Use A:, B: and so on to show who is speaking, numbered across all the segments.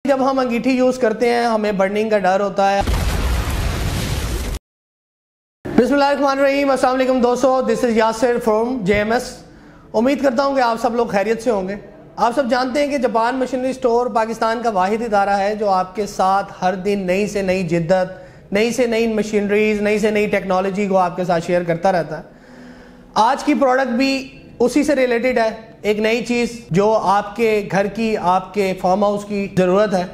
A: जब हम अंगीठी यूज़ करते हैं हमें बर्निंग का डर होता है। बिस्मिल्लाहिर्रहमानिर्रहीम, अस्सलाम वालेकुम दोस्तों, this is Yasir from JMS। उम्मीद करता हूँ कि आप सब लोग खैरियत से होंगे। आप सब जानते हैं कि जापान मशीनरी स्टोर पाकिस्तान का वाहिद इदारा है जो आपके साथ हर दिन नई से नई जिद्दत, नई से नई मशीनरीज, नई से नई टेक्नोलॉजी को आपके साथ शेयर करता रहता है। आज की प्रोडक्ट भी उसी से रिलेटेड है, एक नई चीज़ जो आपके घर की, आपके फार्म हाउस की ज़रूरत है।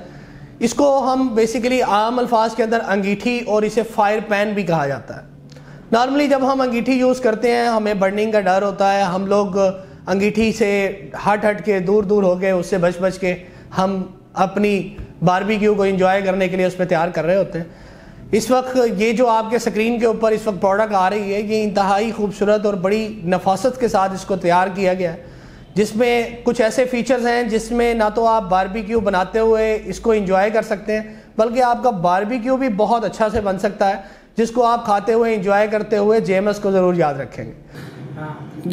A: इसको हम बेसिकली आम अल्फाज के अंदर अंगीठी और इसे फायर पैन भी कहा जाता है। नॉर्मली जब हम अंगीठी यूज़ करते हैं हमें बर्निंग का डर होता है। हम लोग अंगीठी से हट के दूर हो के उससे बच के हम अपनी बारबेक्यू को एंजॉय करने के लिए उस पर तैयार कर रहे होते हैं। इस वक्त ये जो आपके स्क्रीन के ऊपर इस वक्त प्रोडक्ट आ रही है, ये इंतहाई खूबसूरत और बड़ी नफासत के साथ इसको तैयार किया गया है, जिसमें कुछ ऐसे फीचर्स हैं जिसमें ना तो आप बारबेक्यू बनाते हुए इसको एंजॉय कर सकते हैं, बल्कि आपका बारबेक्यू भी बहुत अच्छा से बन सकता है, जिसको आप खाते हुए एंजॉय करते हुए JMS को ज़रूर याद रखेंगे।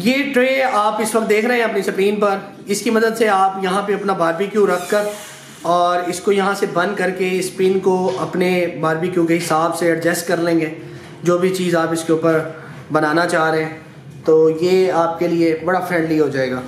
A: ये ट्रे आप इस वक्त देख रहे हैं अपनी स्क्रीन पर, इसकी मदद से आप यहाँ पे अपना बारबेक्यू रख कर और इसको यहाँ से बंद करके इस पिन को अपने बारबेक्यू के हिसाब से एडजस्ट कर लेंगे, जो भी चीज़ आप इसके ऊपर बनाना चाह रहे हैं, तो ये आपके लिए बड़ा फ्रेंडली हो जाएगा।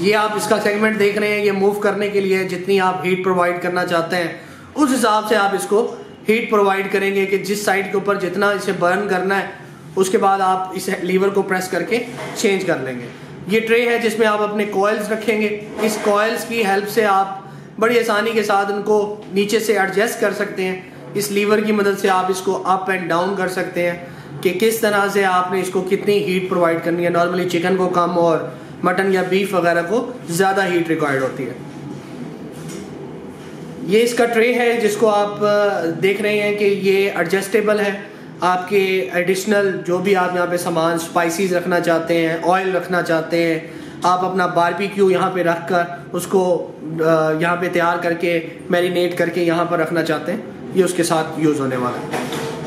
A: ये आप इसका सेगमेंट देख रहे हैं, ये मूव करने के लिए जितनी आप हीट प्रोवाइड करना चाहते हैं उस हिसाब से आप इसको हीट प्रोवाइड करेंगे कि जिस साइड के ऊपर जितना इसे बर्न करना है उसके बाद आप इस लीवर को प्रेस करके चेंज कर लेंगे। ये ट्रे है जिसमें आप अपने कॉइल्स रखेंगे। इस कॉइल्स की हेल्प से आप बड़ी आसानी के साथ उनको नीचे से एडजस्ट कर सकते हैं। इस लीवर की मदद से आप इसको अप एंड डाउन कर सकते हैं कि किस तरह से आपने इसको कितनी हीट प्रोवाइड करनी है। नॉर्मली चिकन को कम और मटन या बीफ वगैरह को ज़्यादा हीट रिक्वायर्ड होती है। ये इसका ट्रे है जिसको आप देख रहे हैं कि ये एडजस्टेबल है। आपके एडिशनल जो भी आप यहाँ पे सामान, स्पाइसेस रखना चाहते हैं, ऑयल रखना चाहते हैं, आप अपना बारबेक्यू यहाँ पे रख कर उसको यहाँ पे तैयार करके मैरिनेट करके यहाँ पर रखना चाहते हैं, ये उसके साथ यूज़ होने वाला है।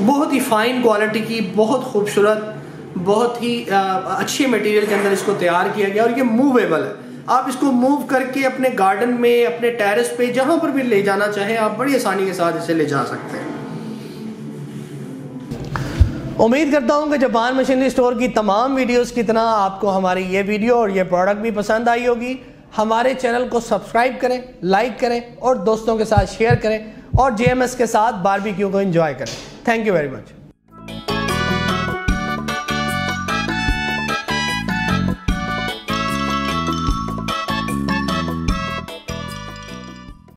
A: बहुत ही फाइन क्वालिटी की, बहुत खूबसूरत, बहुत ही अच्छे मटेरियल के अंदर इसको तैयार किया गया और ये मूवेबल है। आप इसको मूव करके अपने गार्डन में, अपने टेरेस पे, जहाँ पर भी ले जाना चाहें आप बड़ी आसानी के साथ इसे ले जा सकते हैं। उम्मीद करता हूँ कि जापान मशीनरी स्टोर की तमाम वीडियोस की तरह आपको हमारी ये वीडियो और ये प्रोडक्ट भी पसंद आई होगी। हमारे चैनल को सब्सक्राइब करें, लाइक करें और दोस्तों के साथ शेयर करें और JMS के साथ बारबेक्यू को एंजॉय करें। Thank you very much.